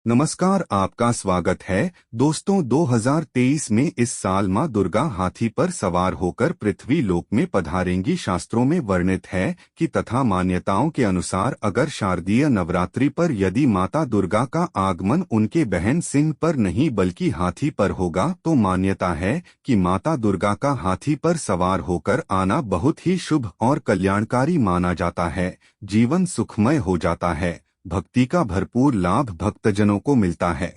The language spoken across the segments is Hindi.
नमस्कार, आपका स्वागत है दोस्तों। 2023 में इस साल मां दुर्गा हाथी पर सवार होकर पृथ्वी लोक में पधारेंगी। शास्त्रों में वर्णित है कि तथा मान्यताओं के अनुसार अगर शारदीय नवरात्रि पर यदि माता दुर्गा का आगमन उनके बहन सिंह पर नहीं बल्कि हाथी पर होगा तो मान्यता है कि माता दुर्गा का हाथी पर सवार होकर आना बहुत ही शुभ और कल्याणकारी माना जाता है। जीवन सुखमय हो जाता है, भक्ति का भरपूर लाभ भक्तजनों को मिलता है।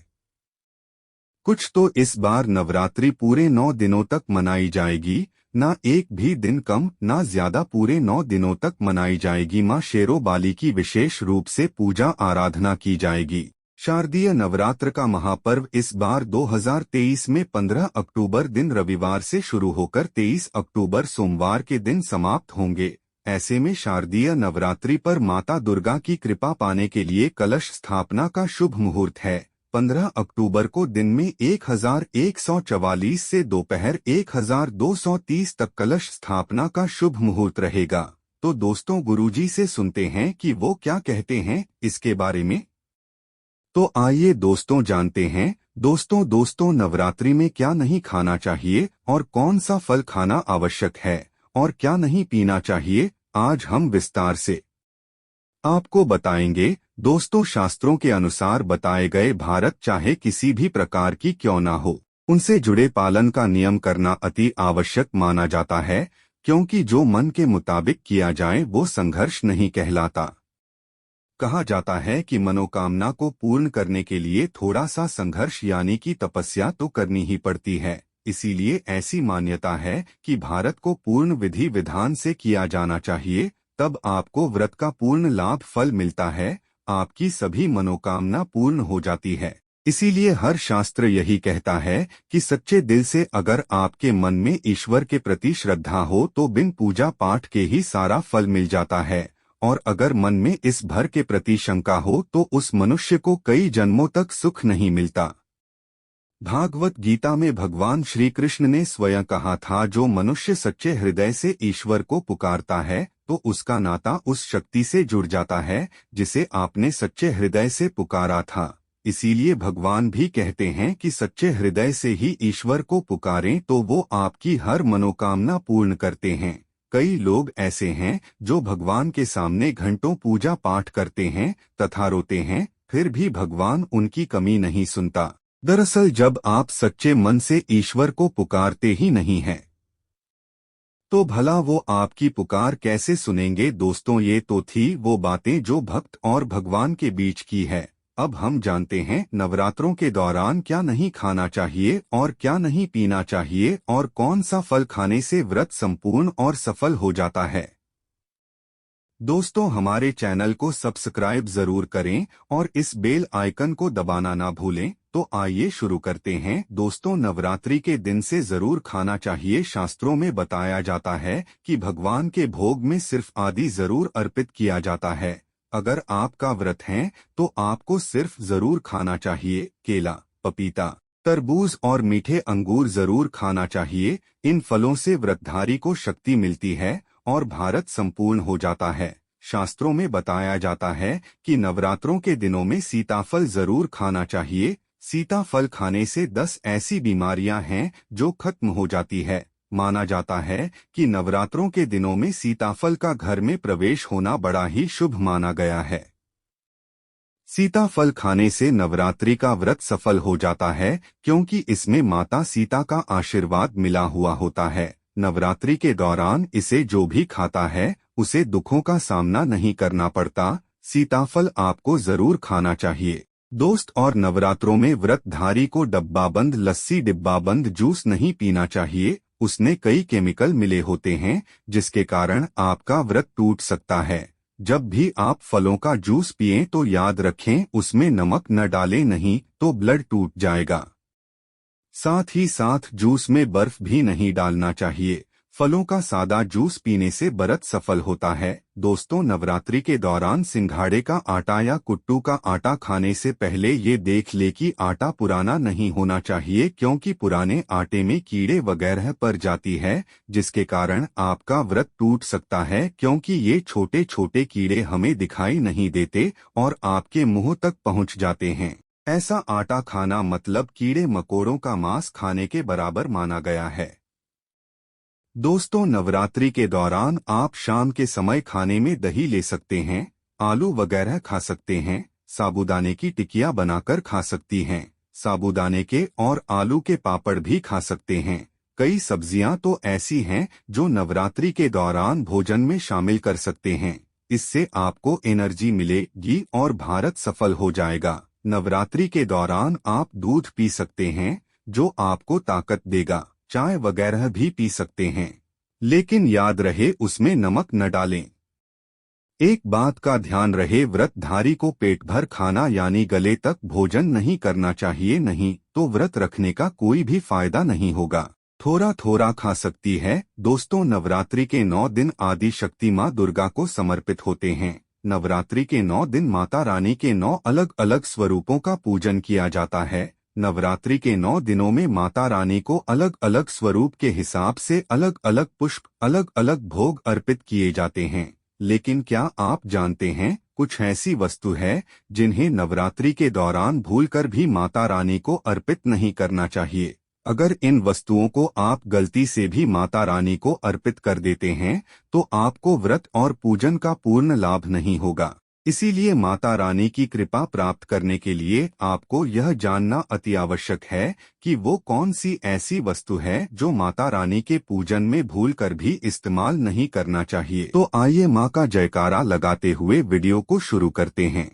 कुछ तो इस बार नवरात्रि पूरे 9 दिनों तक मनाई जाएगी, ना एक भी दिन कम ना ज्यादा, पूरे 9 दिनों तक मनाई जाएगी। मां शेरों बाली की विशेष रूप से पूजा आराधना की जाएगी। शारदीय नवरात्र का महापर्व इस बार 2023 में 15 अक्टूबर दिन रविवार से शुरू होकर 23 अक्टूबर सोमवार के दिन समाप्त होंगे। ऐसे में शारदीय नवरात्रि पर माता दुर्गा की कृपा पाने के लिए कलश स्थापना का शुभ मुहूर्त है। 15 अक्टूबर को दिन में 1144 से दोपहर 1230 तक कलश स्थापना का शुभ मुहूर्त रहेगा। तो दोस्तों, गुरुजी से सुनते हैं कि वो क्या कहते हैं इसके बारे में। तो आइए दोस्तों जानते हैं। दोस्तों नवरात्रि में क्या नहीं खाना चाहिए और कौन सा फल खाना आवश्यक है और क्या नहीं पीना चाहिए, आज हम विस्तार से आपको बताएंगे। दोस्तों, शास्त्रों के अनुसार बताए गए भारत चाहे किसी भी प्रकार की क्यों ना हो, उनसे जुड़े पालन का नियम करना अति आवश्यक माना जाता है, क्योंकि जो मन के मुताबिक किया जाए वो संघर्ष नहीं कहलाता। कहा जाता है कि मनोकामना को पूर्ण करने के लिए थोड़ा सा संघर्ष यानी कि तपस्या तो करनी ही पड़ती है। इसीलिए ऐसी मान्यता है कि भारत को पूर्ण विधि विधान से किया जाना चाहिए, तब आपको व्रत का पूर्ण लाभ फल मिलता है, आपकी सभी मनोकामना पूर्ण हो जाती है। इसीलिए हर शास्त्र यही कहता है कि सच्चे दिल से अगर आपके मन में ईश्वर के प्रति श्रद्धा हो तो बिन पूजा पाठ के ही सारा फल मिल जाता है, और अगर मन में इस भर के प्रति शंका हो तो उस मनुष्य को कई जन्मों तक सुख नहीं मिलता। भागवत गीता में भगवान श्री कृष्ण ने स्वयं कहा था, जो मनुष्य सच्चे हृदय से ईश्वर को पुकारता है तो उसका नाता उस शक्ति से जुड़ जाता है जिसे आपने सच्चे हृदय से पुकारा था। इसीलिए भगवान भी कहते हैं कि सच्चे हृदय से ही ईश्वर को पुकारें तो वो आपकी हर मनोकामना पूर्ण करते हैं। कई लोग ऐसे हैं जो भगवान के सामने घंटों पूजा पाठ करते हैं तथा रोते हैं, फिर भी भगवान उनकी कमी नहीं सुनता। दरअसल जब आप सच्चे मन से ईश्वर को पुकारते ही नहीं हैं तो भला वो आपकी पुकार कैसे सुनेंगे। दोस्तों, ये तो थी वो बातें जो भक्त और भगवान के बीच की है। अब हम जानते हैं नवरात्रों के दौरान क्या नहीं खाना चाहिए और क्या नहीं पीना चाहिए और कौन सा फल खाने से व्रत संपूर्ण और सफल हो जाता है। दोस्तों, हमारे चैनल को सब्सक्राइब जरूर करें और इस बेल आइकन को दबाना ना भूलें। तो आइए शुरू करते हैं। दोस्तों, नवरात्रि के दिन से जरूर खाना चाहिए। शास्त्रों में बताया जाता है कि भगवान के भोग में सिर्फ आदि जरूर अर्पित किया जाता है। अगर आपका व्रत है तो आपको सिर्फ जरूर खाना चाहिए केला, पपीता, तरबूज और मीठे अंगूर जरूर खाना चाहिए। इन फलों से व्रतधारी को शक्ति मिलती है और भारत संपूर्ण हो जाता है। शास्त्रों में बताया जाता है कि नवरात्रों के दिनों में सीताफल जरूर खाना चाहिए। सीताफल खाने से 10 ऐसी बीमारियां हैं जो खत्म हो जाती है। माना जाता है कि नवरात्रों के दिनों में सीताफल का घर में प्रवेश होना बड़ा ही शुभ माना गया है। सीताफल खाने से नवरात्रि का व्रत सफल हो जाता है, क्योंकि इसमें माता सीता का आशीर्वाद मिला हुआ होता है। नवरात्रि के दौरान इसे जो भी खाता है उसे दुखों का सामना नहीं करना पड़ता। सीताफल आपको जरूर खाना चाहिए। दोस्त, और नवरात्रों में व्रतधारी को डब्बाबंद लस्सी, डिब्बाबंद जूस नहीं पीना चाहिए। उसमें कई केमिकल मिले होते हैं जिसके कारण आपका व्रत टूट सकता है। जब भी आप फलों का जूस पिएं तो याद रखें उसमें नमक न डालें, नहीं तो ब्लड टूट जाएगा। साथ ही साथ जूस में बर्फ भी नहीं डालना चाहिए। फलों का सादा जूस पीने से व्रत सफल होता है। दोस्तों, नवरात्रि के दौरान सिंघाड़े का आटा या कुट्टू का आटा खाने से पहले ये देख ले कि आटा पुराना नहीं होना चाहिए, क्योंकि पुराने आटे में कीड़े वगैरह पड़ जाती है जिसके कारण आपका व्रत टूट सकता है, क्योंकि ये छोटे छोटे कीड़े हमें दिखाई नहीं देते और आपके मुंह तक पहुंच जाते हैं। ऐसा आटा खाना मतलब कीड़े मकोड़ों का मांस खाने के बराबर माना गया है। दोस्तों, नवरात्रि के दौरान आप शाम के समय खाने में दही ले सकते हैं, आलू वगैरह खा सकते हैं, साबूदाने की टिकिया बनाकर खा सकती हैं, साबूदाने के और आलू के पापड़ भी खा सकते हैं। कई सब्जियां तो ऐसी हैं जो नवरात्रि के दौरान भोजन में शामिल कर सकते हैं। इससे आपको एनर्जी मिलेगी और भारत सफल हो जाएगा। नवरात्रि के दौरान आप दूध पी सकते हैं जो आपको ताकत देगा। चाय वगैरह भी पी सकते हैं, लेकिन याद रहे उसमें नमक न डालें। एक बात का ध्यान रहे, व्रतधारी को पेट भर खाना यानी गले तक भोजन नहीं करना चाहिए, नहीं तो व्रत रखने का कोई भी फायदा नहीं होगा। थोड़ा थोड़ा खा सकती है। दोस्तों, नवरात्रि के 9 दिन आदि शक्ति माँ दुर्गा को समर्पित होते हैं। नवरात्रि के 9 दिन माता रानी के 9 अलग अलग स्वरूपों का पूजन किया जाता है। नवरात्रि के 9 दिनों में माता रानी को अलग अलग स्वरूप के हिसाब से अलग अलग पुष्प, अलग अलग भोग अर्पित किए जाते हैं। लेकिन क्या आप जानते हैं, कुछ ऐसी वस्तु है जिन्हें नवरात्रि के दौरान भूलकर भी माता रानी को अर्पित नहीं करना चाहिए। अगर इन वस्तुओं को आप गलती से भी माता रानी को अर्पित कर देते हैं तो आपको व्रत और पूजन का पूर्ण लाभ नहीं होगा। इसीलिए माता रानी की कृपा प्राप्त करने के लिए आपको यह जानना अति आवश्यक है कि वो कौन सी ऐसी वस्तु है जो माता रानी के पूजन में भूलकर भी इस्तेमाल नहीं करना चाहिए। तो आइए माँ का जयकारा लगाते हुए वीडियो को शुरू करते हैं।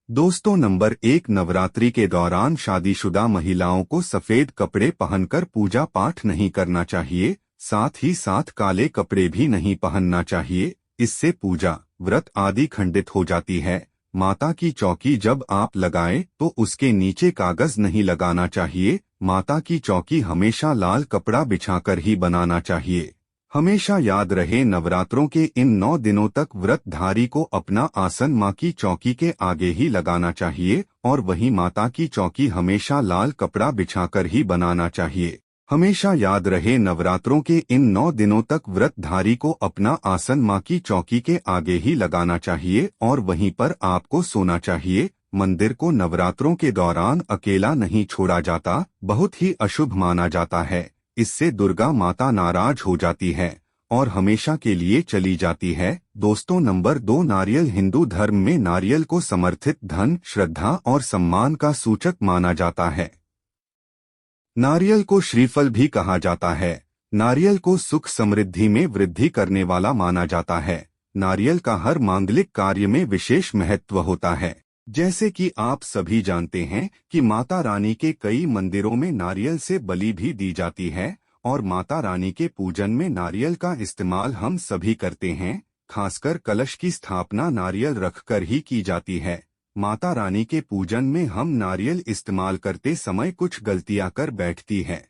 दोस्तों, नंबर 1, नवरात्रि के दौरान शादीशुदा महिलाओं को सफेद कपड़े पहनकर पूजा पाठ नहीं करना चाहिए। साथ ही साथ काले कपड़े भी नहीं पहनना चाहिए। इससे पूजा, व्रत आदि खंडित हो जाती है। माता की चौकी जब आप लगाएं तो उसके नीचे कागज नहीं लगाना चाहिए। माता की चौकी हमेशा लाल कपड़ा बिछाकर ही बनाना चाहिए। हमेशा याद रहे, नवरात्रों के इन 9 दिनों तक व्रतधारी को अपना आसन माँ की चौकी के आगे ही लगाना चाहिए और वहीं माता की चौकी हमेशा लाल कपड़ा बिछाकर ही बनाना चाहिए। हमेशा याद रहे, नवरात्रों के इन 9 दिनों तक व्रतधारी को अपना आसन माँ की चौकी के आगे ही लगाना चाहिए और वहीं पर आपको सोना चाहिए। मंदिर को नवरात्रों के दौरान अकेला नहीं छोड़ा जाता, बहुत ही अशुभ माना जाता है। इससे दुर्गा माता नाराज हो जाती है और हमेशा के लिए चली जाती है। दोस्तों, नंबर 2, नारियल। हिंदू धर्म में नारियल को समर्थित धन, श्रद्धा और सम्मान का सूचक माना जाता है। नारियल को श्रीफल भी कहा जाता है। नारियल को सुख समृद्धि में वृद्धि करने वाला माना जाता है। नारियल का हर मांगलिक कार्य में विशेष महत्व होता है। जैसे कि आप सभी जानते हैं कि माता रानी के कई मंदिरों में नारियल से बलि भी दी जाती है और माता रानी के पूजन में नारियल का इस्तेमाल हम सभी करते हैं। खासकर कलश की स्थापना नारियल रखकर ही की जाती है। माता रानी के पूजन में हम नारियल इस्तेमाल करते समय कुछ गलतियां कर बैठती है।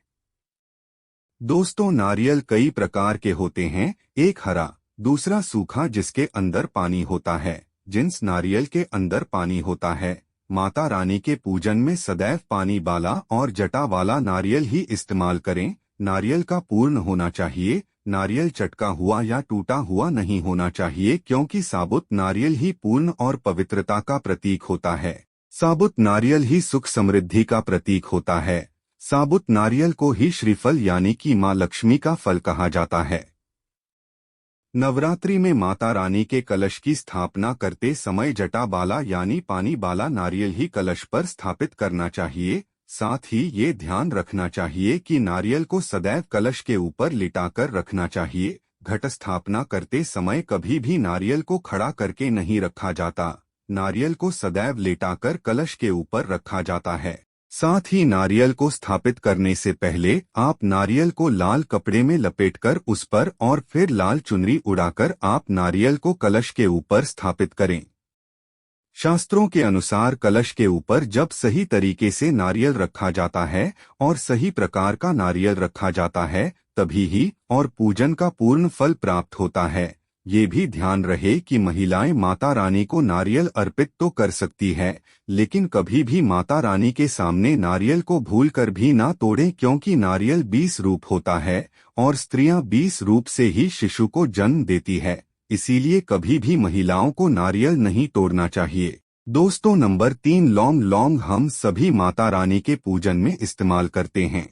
दोस्तों, नारियल कई प्रकार के होते हैं। एक हरा, दूसरा सूखा जिसके अंदर पानी होता है। जिन्स नारियल के अंदर पानी होता है। माता रानी के पूजन में सदैव पानी वाला और जटा वाला नारियल ही इस्तेमाल करें। नारियल का पूर्ण होना चाहिए। नारियल चटका हुआ या टूटा हुआ नहीं होना चाहिए, क्योंकि साबुत नारियल ही पूर्ण और पवित्रता का प्रतीक होता है। साबुत नारियल ही सुख समृद्धि का प्रतीक होता है। साबुत नारियल को ही श्रीफल यानी कि माँ लक्ष्मी का फल कहा जाता है। नवरात्रि में माता रानी के कलश की स्थापना करते समय जटा बाला यानी पानी बाला नारियल ही कलश पर स्थापित करना चाहिए। साथ ही ये ध्यान रखना चाहिए कि नारियल को सदैव कलश के ऊपर लिटाकर रखना चाहिए। घट स्थापना करते समय कभी भी नारियल को खड़ा करके नहीं रखा जाता। नारियल को सदैव लेटाकर कलश के ऊपर रखा जाता है। साथ ही नारियल को स्थापित करने से पहले आप नारियल को लाल कपड़े में लपेटकर उस पर और फिर लाल चुनरी उड़ाकर आप नारियल को कलश के ऊपर स्थापित करें। शास्त्रों के अनुसार कलश के ऊपर जब सही तरीके से नारियल रखा जाता है और सही प्रकार का नारियल रखा जाता है तभी ही और पूजन का पूर्ण फल प्राप्त होता है। ये भी ध्यान रहे कि महिलाएं माता रानी को नारियल अर्पित तो कर सकती है, लेकिन कभी भी माता रानी के सामने नारियल को भूलकर भी ना तोड़ें, क्योंकि नारियल 20 रूप होता है और स्त्रियां 20 रूप से ही शिशु को जन्म देती है। इसीलिए कभी भी महिलाओं को नारियल नहीं तोड़ना चाहिए। दोस्तों नंबर 3 लौंग। लौंग हम सभी माता रानी के पूजन में इस्तेमाल करते हैं,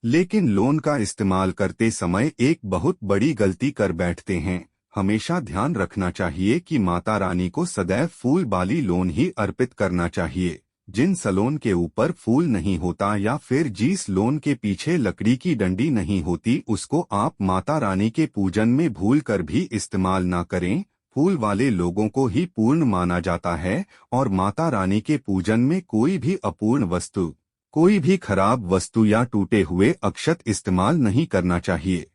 लेकिन लौंग का इस्तेमाल करते समय एक बहुत बड़ी गलती कर बैठते हैं। हमेशा ध्यान रखना चाहिए कि माता रानी को सदैव फूल वाली लौंग ही अर्पित करना चाहिए। जिन सलोन के ऊपर फूल नहीं होता या फिर जिस लौन के पीछे लकड़ी की डंडी नहीं होती, उसको आप माता रानी के पूजन में भूल कर भी इस्तेमाल ना करें। फूल वाले लोगों को ही पूर्ण माना जाता है और माता रानी के पूजन में कोई भी अपूर्ण वस्तु, कोई भी खराब वस्तु या टूटे हुए अक्षत इस्तेमाल नहीं करना चाहिए।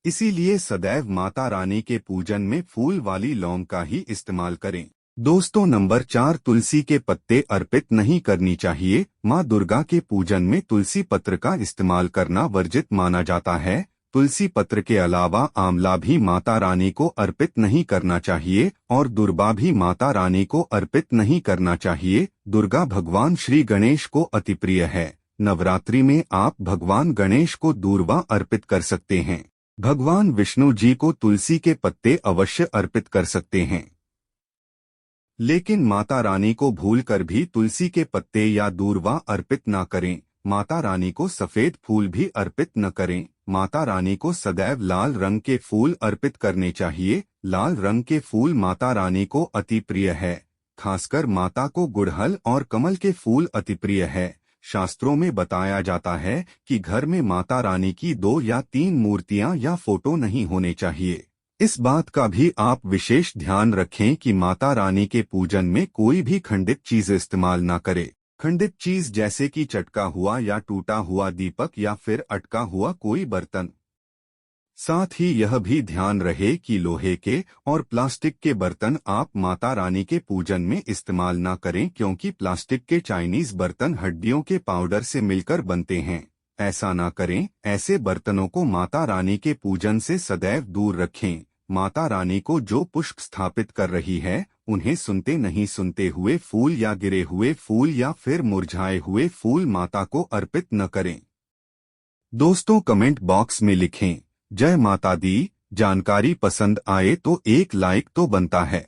इसीलिए सदैव माता रानी के पूजन में फूल वाली लौंग का ही इस्तेमाल करें। दोस्तों नंबर 4 तुलसी के पत्ते अर्पित नहीं करनी चाहिए। माँ दुर्गा के पूजन में तुलसी पत्र का इस्तेमाल करना वर्जित माना जाता है। तुलसी पत्र के अलावा आंवला भी माता रानी को अर्पित नहीं करना चाहिए और दूर्वा भी माता रानी को अर्पित नहीं करना चाहिए। दुर्गा भगवान श्री गणेश को अति प्रिय है। नवरात्रि में आप भगवान गणेश को दूर्वा अर्पित कर सकते हैं। भगवान विष्णु जी को तुलसी के पत्ते अवश्य अर्पित कर सकते हैं, लेकिन माता रानी को भूलकर भी तुलसी के पत्ते या दूर्वा अर्पित न करें। माता रानी को सफेद फूल भी अर्पित न करें। माता रानी को सदैव लाल रंग के फूल अर्पित करने चाहिए। लाल रंग के फूल माता रानी को अति प्रिय है। खासकर माता को गुड़हल और कमल के फूल अति प्रिय है। शास्त्रों में बताया जाता है कि घर में माता रानी की 2 या 3 मूर्तियां या फोटो नहीं होने चाहिए। इस बात का भी आप विशेष ध्यान रखें कि माता रानी के पूजन में कोई भी खंडित चीज इस्तेमाल ना करे। खंडित चीज जैसे कि चटका हुआ या टूटा हुआ दीपक या फिर अटका हुआ कोई बर्तन। साथ ही यह भी ध्यान रहे कि लोहे के और प्लास्टिक के बर्तन आप माता रानी के पूजन में इस्तेमाल ना करें, क्योंकि प्लास्टिक के चाइनीज बर्तन हड्डियों के पाउडर से मिलकर बनते हैं। ऐसा ना करें। ऐसे बर्तनों को माता रानी के पूजन से सदैव दूर रखें। माता रानी को जो पुष्प स्थापित कर रही है, उन्हें सुनते नहीं सुनते हुए फूल या गिरे हुए फूल या फिर मुरझाए हुए फूल माता को अर्पित न करें। दोस्तों कमेंट बॉक्स में लिखें जय माता दी। जानकारी पसंद आए तो एक लाइक तो बनता है।